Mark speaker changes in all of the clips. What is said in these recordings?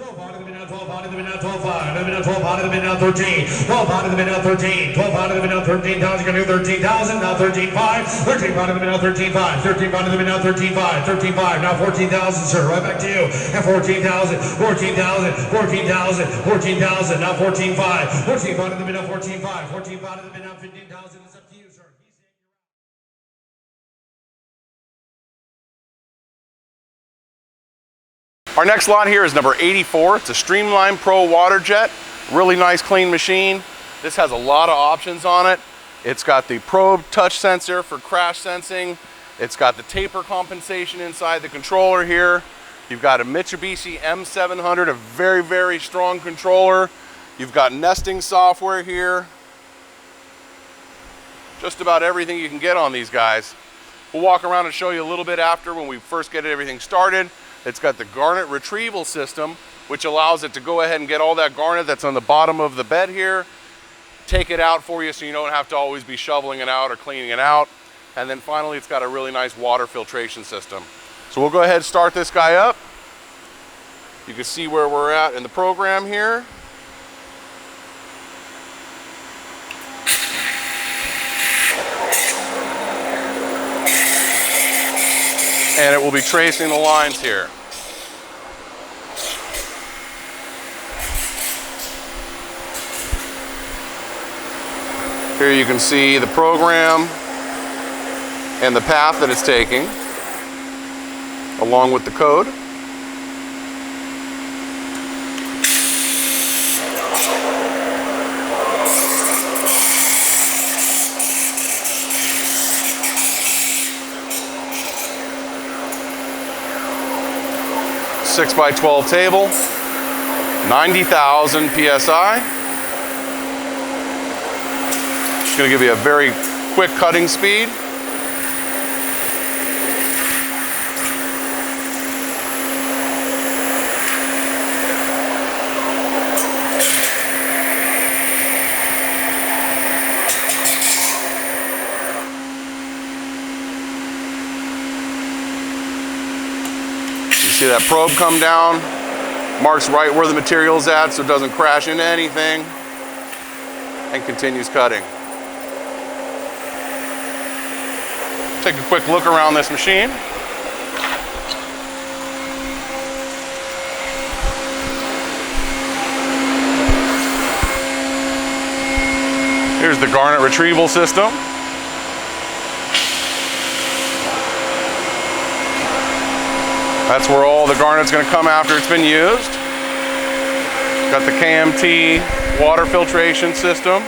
Speaker 1: 12 out of the minute, 12 out of the minute, 12 out of the minute, 12 out of the minute, 13, 12 out of the minute, 13, 12 out of the minute, 13,000, you're going to do 13,000, now 13,500, 13 out of the minute, 13,500, 13 out of the minute, 13,500, 13,500, now 14,000, sir, right back to you, and 14,000, 14,000, 14,000, 14,000, now 14,500, 14 out of the minute, 14,500, 14 out of the minute, 15,000, it's up to you, sir.
Speaker 2: Our next lot here is number 84. It's a STREAMLINE Pro WaterJet. Really nice, clean machine. This has a lot of options on it. It's got the probe touch sensor for crash sensing. It's got the taper compensation inside the controller here. You've got a Mitsubishi M700, a very, very strong controller. You've got nesting software here. Just about everything you can get on these guys. We'll walk around and show you a little bit after when we first get everything started. It's got the garnet retrieval system, which allows it to go ahead and get all that garnet that's on the bottom of the bed here, take it out for you so you don't have to always be shoveling it out or cleaning it out. And then finally, it's got a really nice water filtration system. So we'll go ahead and start this guy up. You can see where we're at in the program here. And it will be tracing the lines here. Here you can see the program and the path that it's taking, along with the code. A 6x12 table, 90,000 PSI. It's going to give you a very quick cutting speed. See that probe come down, marks right where the material's at so it doesn't crash into anything, and continues cutting. Take a quick look around this machine. Here's the garnet retrieval system. That's where all the garnet's going to come after it's been used. Got the KMT water filtration system.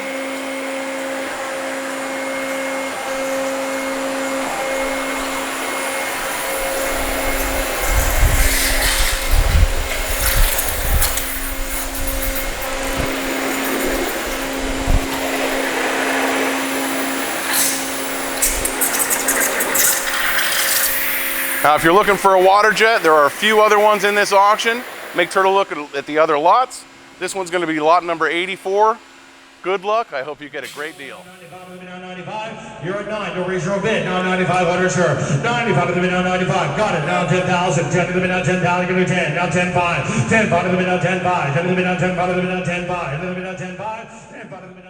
Speaker 2: Now, if you're looking for a water jet, there are a few other ones in this auction. Make sure to look at the other lots. This one's going to be lot number 84. Good luck. I hope you get a great deal.
Speaker 1: 95, you're at 9. You'll raise your bid. Now 9,500, sure. 95 to the minute, 95. Got it. Now 10,000. 10 to the minute, 10,000. Give me 10. Now 10,5. 10 to the minute, 10,5. 10 to the minute, 10 to the minute, 10,5. 10 to the minute, 10,5. 10 to the minute.